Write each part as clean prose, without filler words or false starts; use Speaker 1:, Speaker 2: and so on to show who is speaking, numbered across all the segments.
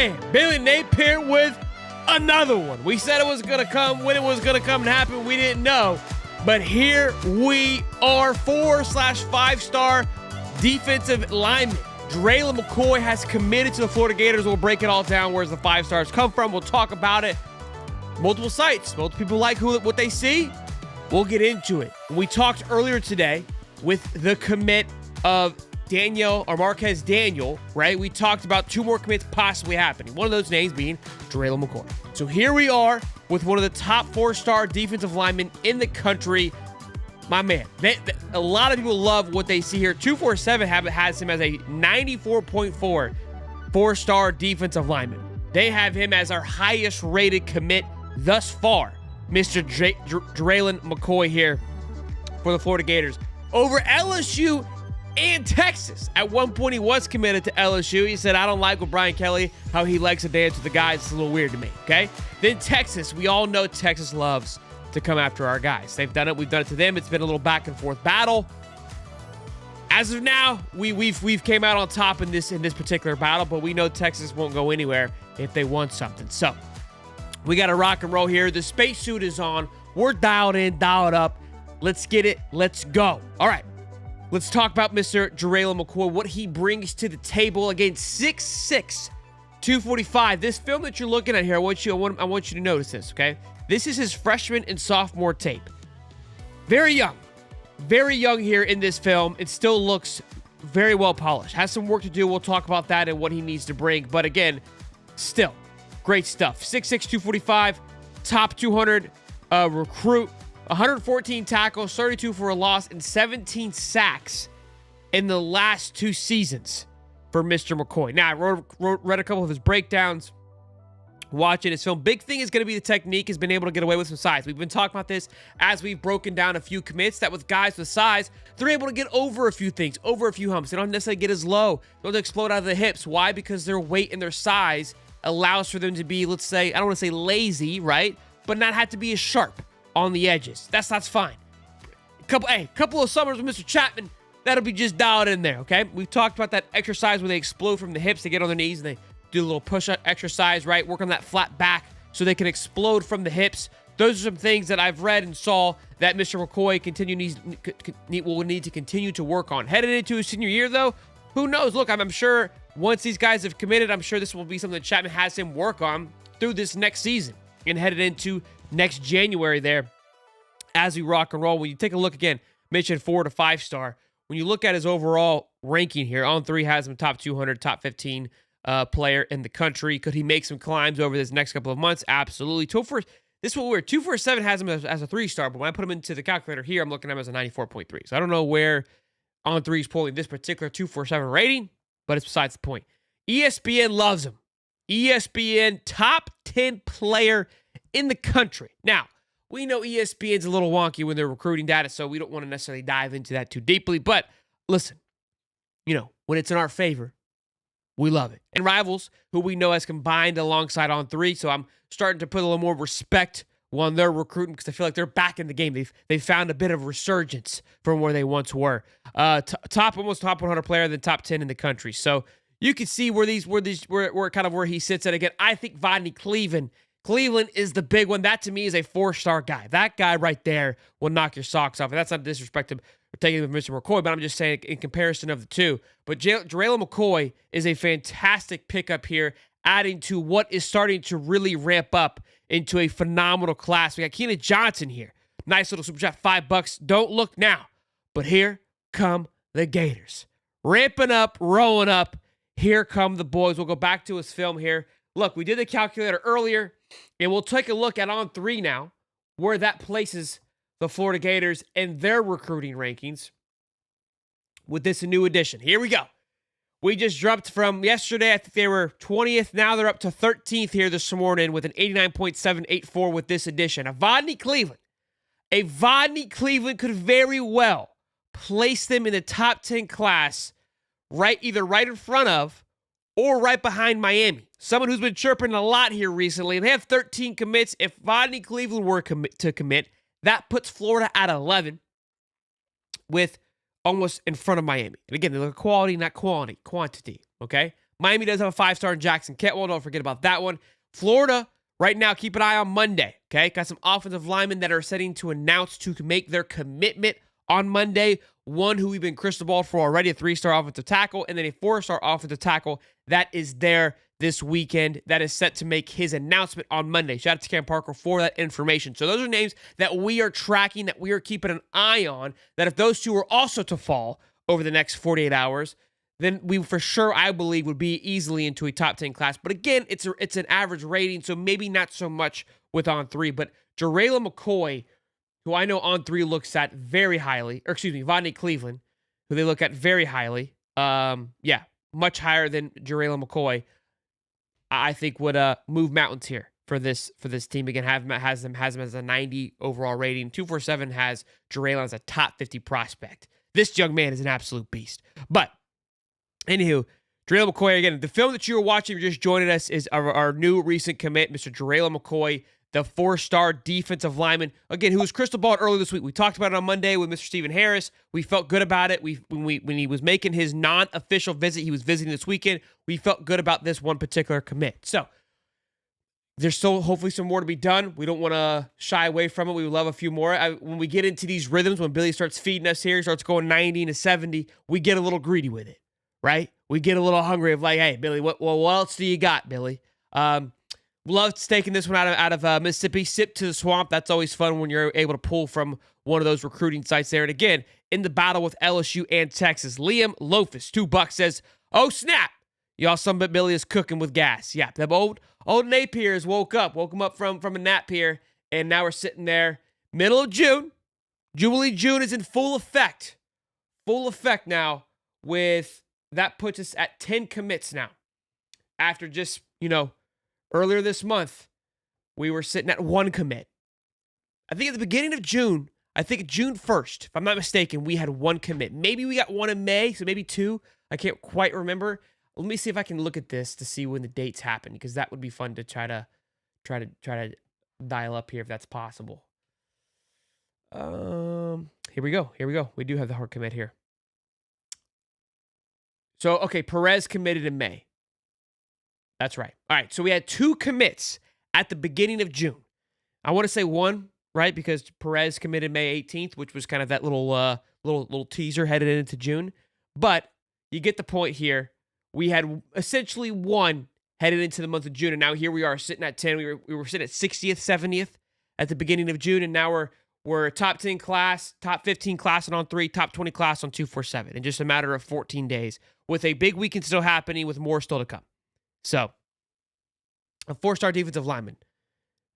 Speaker 1: man, Billy Napier with another one. We said it was going to come. When it was going to come and happen, we didn't know. But here we are, 4/5-star defensive lineman. Jerela McCoy has committed to the Florida Gators. We'll break it all down. Where's the 5 stars come from? We'll talk about it. Multiple sites. Multiple people like what they see. We'll get into it. We talked earlier today with the commit of Marquez Daniel, right? We talked about 2 more commits possibly happening. One of those names being Jerela McCoy. So here we are with one of the top 4-star defensive linemen in the country. My man. A lot of people love what they see here. 247 has him as a 94.4 4-star defensive lineman. They have him as our highest rated commit thus far. Mr. Jerela McCoy here for the Florida Gators. Over LSU and Texas. At one point, he was committed to LSU. He said, I don't like what Brian Kelly, how he likes to dance with the guys. It's a little weird to me, okay? Then Texas. We all know Texas loves to come after our guys. They've done it. We've done it to them. It's been a little back and forth battle. As of now, we've came out on top in this particular battle, but we know Texas won't go anywhere if they want something. So we got to rock and roll here. The spacesuit is on. We're dialed in, dialed up. Let's get it. Let's go. All right. Let's talk about Mr. Jerela McCoy, what he brings to the table. Again, 6'6", 245. This film that you're looking at here, I want you to notice this, okay? This is his freshman and sophomore tape. Very young here in this film. It still looks very well polished. Has some work to do. We'll talk about that and what he needs to bring. But again, still great stuff. 6'6", 245, top 200 recruit. 114 tackles, 32 for a loss, and 17 sacks in the last 2 seasons for Mr. McCoy. Now, I read a couple of his breakdowns, watching his film. Big thing is going to be the technique. Has been able to get away with some size. We've been talking about this as we've broken down a few commits, that with guys with size, they're able to get over a few things, over a few humps. They don't necessarily get as low. They don't explode out of the hips. Why? Because their weight and their size allows for them to be, let's say, I don't want to say lazy, right? But not have to be as sharp on the edges. That's fine. Couple of summers with Mr. Chapman, that'll be just dialed in there, okay? We've talked about that exercise where they explode from the hips. They get on their knees and they do a little push-up exercise, right? Work on that flat back so they can explode from the hips. Those are some things that I've read and saw that Mr. McCoy will need to continue to work on. Headed into his senior year, though, who knows? Look, I'm sure once these guys have committed, I'm sure this will be something that Chapman has him work on through this next season and headed into next January there as we rock and roll. When you take a look again, mentioned 4 to 5 star. When you look at his overall ranking here, On 3 has him top 200, top 15 player in the country. Could he make some climbs over this next couple of months? Absolutely. This is what we're 247 has him as a 3-star, but when I put him into the calculator here, I'm looking at him as a 94.3. So I don't know where On 3 is pulling this particular 247 rating, but it's besides the point. ESPN loves him. ESPN top 10 player in the country. Now, we know ESPN's a little wonky when they're recruiting data, so we don't want to necessarily dive into that too deeply. But listen, when it's in our favor, we love it. And Rivals, who we know has combined alongside On 3, so I'm starting to put a little more respect on their recruiting because I feel like they're back in the game. They've found a bit of resurgence from where they once were. Almost top 100 player, then top 10 in the country. So you can see where he sits at. Again, I think Vodney Cleveland is the big one. That, to me, is a 4-star guy. That guy right there will knock your socks off. And that's not disrespect to taking it with Mr. McCoy, but I'm just saying in comparison of the two. But Jerela McCoy is a fantastic pickup here, adding to what is starting to really ramp up into a phenomenal class. We got Keenan Johnson here. Nice little super chat, $5. Don't look now. But here come the Gators. Ramping up, rolling up. Here come the boys. We'll go back to his film here. Look, we did the calculator earlier, and we'll take a look at On 3 now, where that places the Florida Gators and their recruiting rankings with this new addition. Here we go. We just dropped from yesterday. I think they were 20th. Now they're up to 13th here this morning with an 89.784 with this addition. A Vodney Cleveland could very well place them in the top 10 class, either right in front of or right behind Miami. Someone who's been chirping a lot here recently. They have 13 commits. If Vodney Cleveland were to commit, that puts Florida at 11 with almost in front of Miami. And again, they look at quality, not quantity, okay? Miami does have a 5-star in Jackson Kentwell. Don't forget about that one. Florida, right now, keep an eye on Monday, okay? Got some offensive linemen that are setting to announce to make their commitment on Monday. One who we've been crystal balled for already, a 3-star offensive tackle, and then a 4-star offensive tackle that is there this weekend that is set to make his announcement on Monday. Shout out to Cam Parker for that information. So those are names that we are tracking, that we are keeping an eye on, that if those two are also to fall over the next 48 hours, then we for sure, I believe, would be easily into a top 10 class. But again, it's an average rating, so maybe not so much with On 3. But Jerela McCoy, who I know On 3 looks at very highly, or excuse me, Vonnie Cleveland, who they look at very highly, much higher than Jerela McCoy, I think would move mountains here for this team. Again, has them as a 90 overall rating. 247 has Jerela as a top 50 prospect. This young man is an absolute beast. But anywho, Jerela McCoy, again, the film that you were watching, you're just joining us, is our new recent commit, Mr. Jerela McCoy, the 4-star defensive lineman. Again, who was crystal balled earlier this week. We talked about it on Monday with Mr. Stephen Harris. We felt good about it. When he was making his non-official visit, he was visiting this weekend. We felt good about this one particular commit. So there's still hopefully some more to be done. We don't want to shy away from it. We would love a few more. When we get into these rhythms, when Billy starts feeding us here, starts going 90 to 70, we get a little greedy with it, right? We get a little hungry of like, hey, Billy, what else do you got, Billy? Loved taking this one out of Mississippi. Sip to the Swamp. That's always fun when you're able to pull from one of those recruiting sites there. And again, in the battle with LSU and Texas, Liam Lofus, $2 says, oh, snap. Y'all, some bit Billy is cooking with gas. Yeah, the old Napiers woke him up from a nap here, and now we're sitting there. Middle of June. Jubilee June is in full effect. Full effect now with that puts us at 10 commits now. After just, earlier this month, we were sitting at 1 commit. I think at the beginning of June, June 1st, if I'm not mistaken, we had 1 commit. Maybe we got 1 in May, so maybe 2. I can't quite remember. Let me see if I can look at this to see when the dates happen, because that would be fun to try to dial up here if that's possible. Here we go. We do have the hard commit here. So, okay, Perez committed in May. That's right. All right, so we had 2 commits at the beginning of June. I want to say 1, right, because Perez committed May 18th, which was kind of that little teaser headed into June. But you get the point here. We had essentially 1 headed into the month of June, and now here we are sitting at 10. We were sitting at 60th, 70th at the beginning of June, and now we're a top 10 class, top 15 class on 3, top 20 class on 247 in just a matter of 14 days, with a big weekend still happening, with more still to come. So, a 4-star defensive lineman,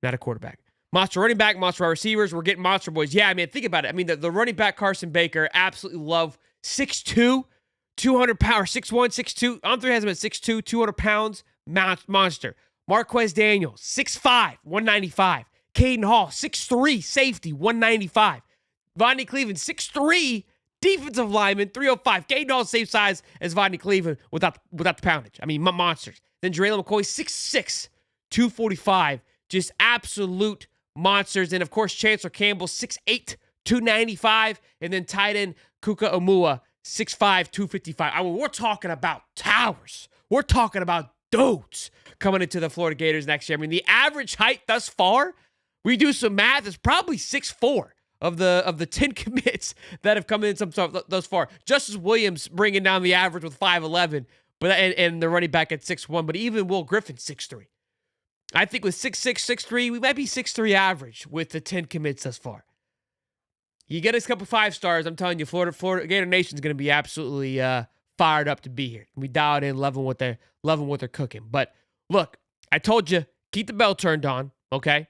Speaker 1: not a quarterback. Monster running back, monster wide receivers. We're getting monster boys. Yeah, I mean, think about it. I mean, the running back, Carson Baker, absolutely love 6'2", 200 pounds, 6'1", 6'2". On 3 has him at 6'2", 200 pounds, monster. Marquez Daniels, 6'5", 195. Caden Hall, 6'3", safety, 195. Vonnie Cleveland, 6'3", defensive lineman, 305. Caden Hall, same size as Vonnie Cleveland without the poundage. I mean, monsters. Then Jerela McCoy, 6'6", 245. Just absolute monsters. And, of course, Chancellor Campbell, 6'8", 295. And then tight end Kuka Omua, 6'5", 255. I mean, we're talking about towers. We're talking about dudes coming into the Florida Gators next year. I mean, the average height thus far, we do some math, is probably 6'4". Of the 10 commits that have come in thus far. Justice Williams bringing down the average with 5'11", but and the running back at 6'1", but even Will Griffin 6'3". I think with 6'6", 6'3", we might be 6'3" average with the 10 commits thus far. You get us a couple 5-stars, I'm telling you, Florida Gator Nation's going to be absolutely fired up to be here. We dialed in, loving what they're cooking. But look, I told you, keep the bell turned on, okay?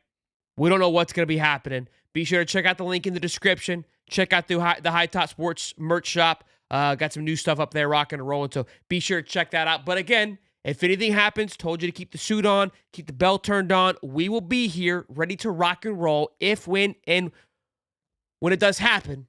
Speaker 1: We don't know what's going to be happening. Be sure to check out the link in the description. Check out the High Top Sports merch shop. Got some new stuff up there, rocking and rolling. So be sure to check that out. But again, if anything happens, told you to keep the suit on, keep the bell turned on. We will be here, ready to rock and roll. When it does happen,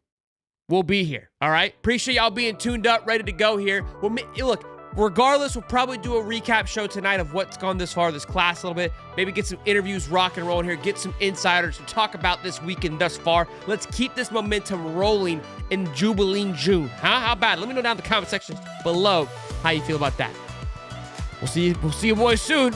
Speaker 1: we'll be here. All right? Appreciate y'all being tuned up, ready to go here. Well, look, regardless, we'll probably do a recap show tonight of what's gone this far, this class a little bit. Maybe get some interviews rocking and rolling here, get some insiders to talk about this weekend thus far. Let's keep this momentum rolling in Jubilee June. Huh? How bad? Let me know down in the comment section below how you feel about that. We'll see you boys soon.